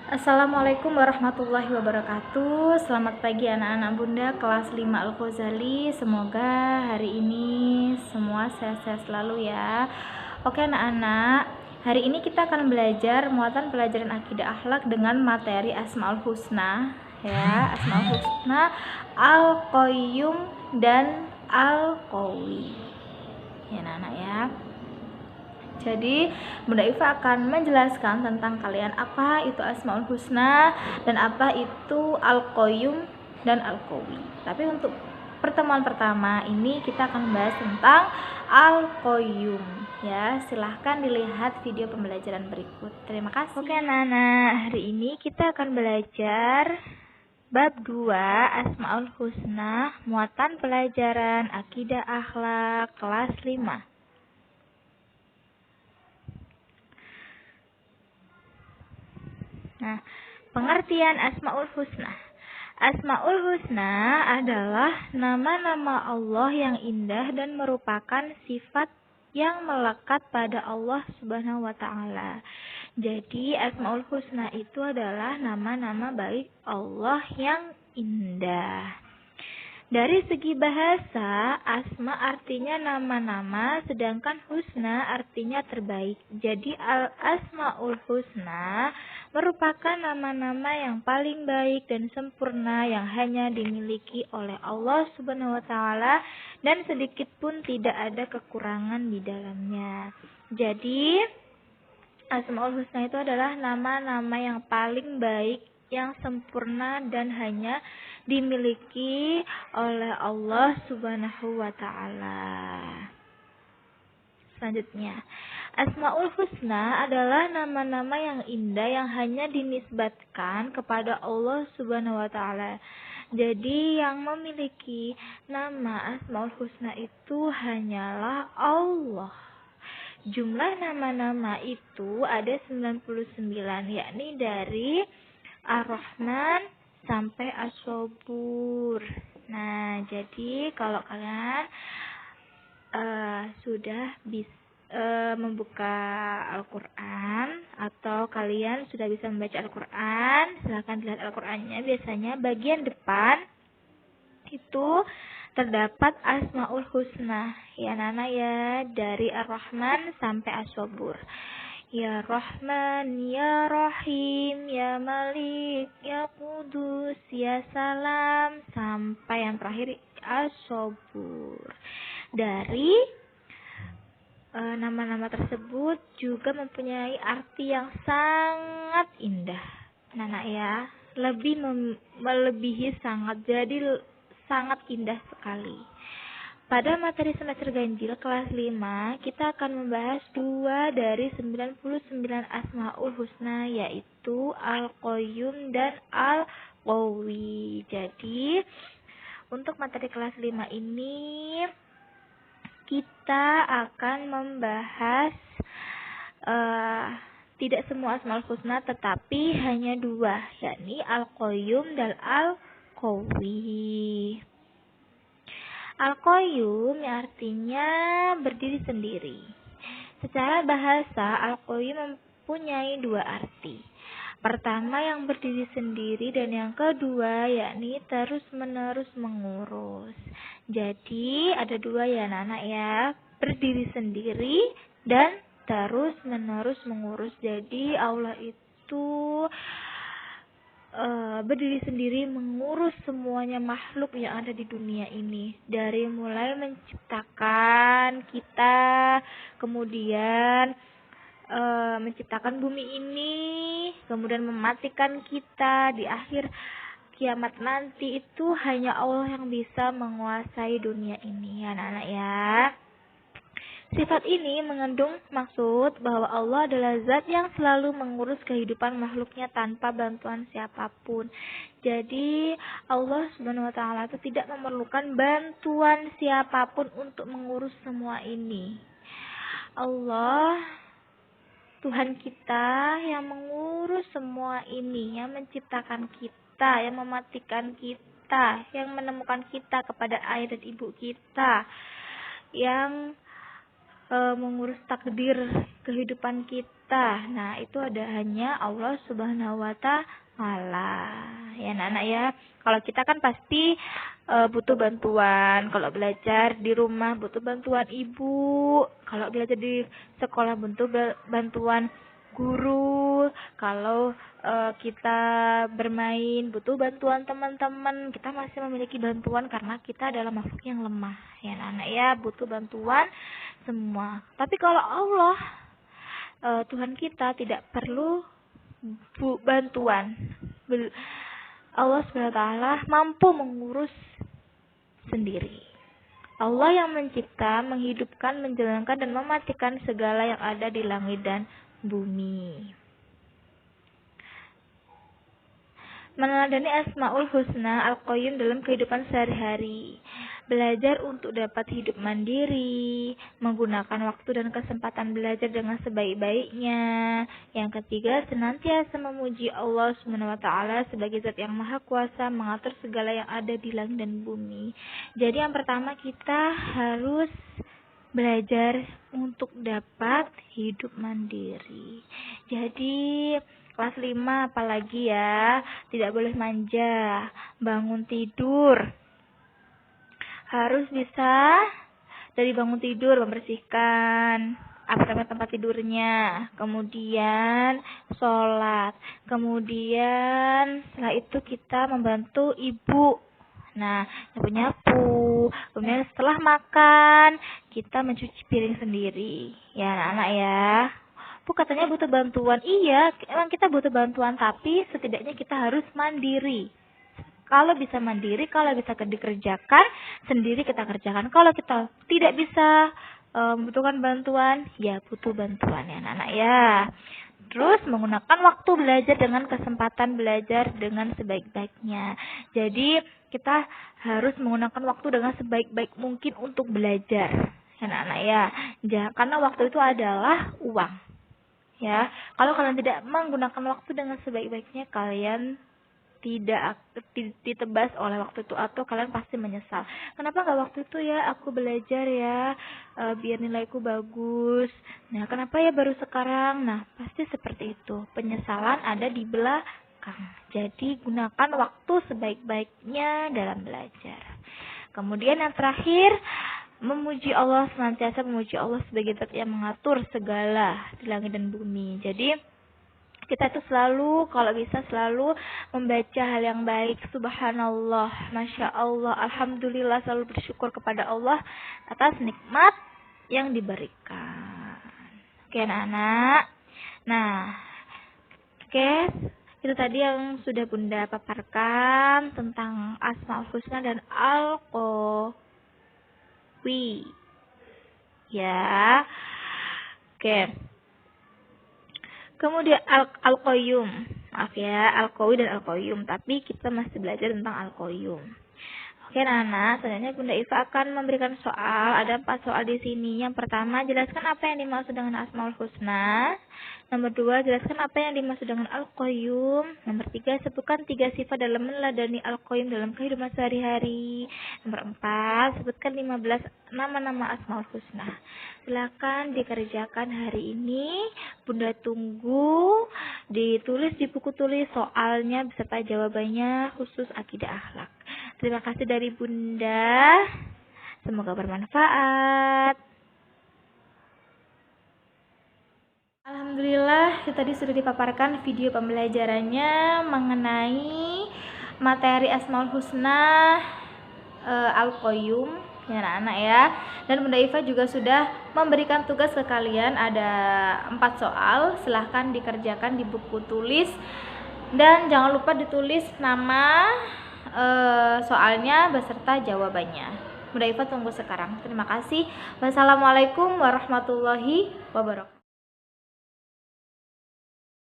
Assalamualaikum warahmatullahi wabarakatuh. Selamat pagi anak-anak bunda kelas 5 Al-Ghazali. Semoga hari ini semua sehat-sehat selalu ya. Oke anak-anak, hari ini kita akan belajar muatan pelajaran akidah akhlak dengan materi Asmaul Husna ya. Asmaul Husna, Al-Qayyum dan Al-Qawi. Ya anak-anak ya. Jadi Bunda Iva akan menjelaskan tentang kalian apa itu Asmaul Husna dan apa itu Al-Qayyum dan Al-Qawi. Tapi untuk pertemuan pertama ini kita akan membahas tentang Al-Qayyum ya. Silahkan dilihat video pembelajaran berikut. Terima kasih. Oke anak-anak, hari ini kita akan belajar bab 2 Asmaul Husna, muatan pelajaran akidah akhlak kelas 5. Nah, pengertian Asmaul Husna. Asmaul Husna adalah nama-nama Allah yang indah dan merupakan sifat yang melekat pada Allah Subhanahu wa taala. Jadi, Asmaul Husna itu adalah nama-nama baik Allah yang indah. Dari segi bahasa, asma artinya nama-nama, sedangkan husna artinya terbaik. Jadi al-asmaul husna merupakan nama-nama yang paling baik dan sempurna yang hanya dimiliki oleh Allah Subhanahu wa taala dan sedikit pun tidak ada kekurangan di dalamnya. Jadi asmaul husna itu adalah nama-nama yang paling baik, yang sempurna dan hanya dimiliki oleh Allah Subhanahu wa taala. Selanjutnya, Asmaul Husna adalah nama-nama yang indah yang hanya dinisbatkan kepada Allah Subhanahu wa taala. Jadi yang memiliki nama Asmaul Husna itu hanyalah Allah. Jumlah nama-nama itu ada 99, yakni dari Ar-Rahman sampai As-Sabur. Nah, jadi kalau kalian sudah bisa membuka Al-Quran atau kalian sudah bisa membaca Al-Quran, silahkan dilihat Al-Qurannya. Biasanya bagian depan itu terdapat Asmaul Husna ya Nana ya, dari Ar-Rahman sampai As-Sabur. Ya Rahman, Ya Rahim, Ya Malik, Ya Kudus, Ya Salam, sampai yang terakhir As-Sabur. Dari nama-nama tersebut juga mempunyai arti yang sangat indah Nana ya, lebih melebihi sangat, jadi sangat indah sekali. Pada materi semester ganjil kelas 5, kita akan membahas 2 dari 99 Asmaul Husna, yaitu Al-Qayyum dan Al-Qawi. Jadi, untuk materi kelas 5 ini, kita akan membahas tidak semua Asmaul Husna, tetapi hanya 2, yakni Al-Qayyum dan Al-Qawi. Al-Qayyum artinya berdiri sendiri. Secara bahasa, Al-Qayyum mempunyai 2 arti. Pertama yang berdiri sendiri dan yang kedua yakni terus-menerus mengurus. Jadi ada 2 ya anak-anak ya, berdiri sendiri dan terus-menerus mengurus. Jadi Allah itu berdiri sendiri mengurus semuanya makhluk yang ada di dunia ini, dari mulai menciptakan kita, kemudian menciptakan bumi ini, kemudian mematikan kita di akhir kiamat nanti. Itu hanya Allah yang bisa menguasai dunia ini ya anak-anak ya. Sifat ini mengandung maksud bahwa Allah adalah zat yang selalu mengurus kehidupan makhluknya tanpa bantuan siapapun. Jadi Allah Subhanahu wa taala itu tidak memerlukan bantuan siapapun untuk mengurus semua ini. Allah Tuhan kita yang mengurus semua ini, yang menciptakan kita, yang mematikan kita, yang menemukan kita kepada ayah dan ibu kita, yang mengurus takdir kehidupan kita. Nah, itu ada hanya Allah Subhanahu wa Ta'ala. Ya, anak-anak ya. Kalau kita kan pasti butuh bantuan. Kalau belajar di rumah butuh bantuan ibu. Kalau belajar di sekolah butuh bantuan guru. Kalau kita bermain butuh bantuan teman-teman. Kita masih memiliki bantuan karena kita adalah makhluk yang lemah. Ya, anak-anak ya, butuh bantuan semua. Tapi kalau Allah, Tuhan kita tidak perlu bantuan. Allah SWT mampu mengurus sendiri. Allah yang mencipta, menghidupkan, menjalankan, dan mematikan segala yang ada di langit dan bumi. Meneladani Asmaul Husna Al-Qayyum dalam kehidupan sehari-hari. Belajar untuk dapat hidup mandiri, menggunakan waktu dan kesempatan belajar dengan sebaik-baiknya. Yang ketiga, senantiasa memuji Allah SWT sebagai zat yang maha kuasa mengatur segala yang ada di langit dan bumi. Jadi yang pertama, kita harus belajar untuk dapat hidup mandiri. Jadi kelas 5 apalagi ya, tidak boleh manja. Bangun tidur harus bisa dari bangun tidur membersihkan apartemen tempat tidurnya, kemudian sholat, kemudian setelah itu kita membantu ibu, nah nyapu-nyapu, kemudian setelah makan kita mencuci piring sendiri, ya anak-anak ya. Bu katanya butuh bantuan, iya emang kita butuh bantuan, tapi setidaknya kita harus mandiri. Kalau bisa mandiri, kalau bisa dikerjakan sendiri kita kerjakan. Kalau kita tidak bisa membutuhkan bantuan, ya butuh bantuan ya anak-anak ya. Terus menggunakan waktu belajar dengan kesempatan belajar dengan sebaik-baiknya. Jadi kita harus menggunakan waktu dengan sebaik-baik mungkin untuk belajar ya anak-anak ya. Karena waktu itu adalah uang. Ya, kalau kalian tidak menggunakan waktu dengan sebaik-baiknya, kalian tidak ditebas oleh waktu itu atau kalian pasti menyesal. Kenapa nggak waktu itu ya aku belajar ya biar nilaiku bagus. Nah, kenapa ya baru sekarang? Nah, pasti seperti itu. Penyesalan ada di belakang. Jadi gunakan waktu sebaik-baiknya dalam belajar. Kemudian yang terakhir, memuji Allah, senantiasa memuji Allah sebagai zat yang mengatur segala di langit dan bumi. Jadi kita itu selalu, kalau bisa selalu membaca hal yang baik. Subhanallah, Masya Allah, Alhamdulillah, selalu bersyukur kepada Allah atas nikmat yang diberikan. Oke anak-anak. Nah, oke, itu tadi yang sudah Bunda paparkan tentang Asmaul Husna dan Al-Qawi. Ya, oke. Kemudian Al-Qayyum, maaf ya, Al-Qawi dan Al-Qayyum, tapi kita masih belajar tentang Al-Qayyum. Oke anak, selanjutnya Bunda Iva akan memberikan soal, ada 4 soal di sini. Yang pertama, jelaskan apa yang dimaksud dengan Asmaul Husna. Nomor 2, jelaskan apa yang dimaksud dengan Al-Qayyum. Nomor 3, sebutkan 3 sifat dalam meneladani Al-Qayyum dalam kehidupan sehari-hari. Nomor 4, sebutkan 15 nama-nama Asmaul Husna. Silakan dikerjakan hari ini. Bunda tunggu ditulis di buku tulis soalnya beserta jawabannya khusus akidah akhlak. Terima kasih dari Bunda. Semoga bermanfaat. Alhamdulillah, tadi sudah dipaparkan video pembelajarannya mengenai materi Asmaul Husna Al-Qayyum ya anak-anak ya. Dan Bunda Iva juga sudah memberikan tugas ke kalian, ada 4 soal. Silahkan dikerjakan di buku tulis dan jangan lupa ditulis nama soalnya beserta jawabannya. Bunda Iva tunggu sekarang. Terima kasih. Wassalamualaikum warahmatullahi wabarakatuh.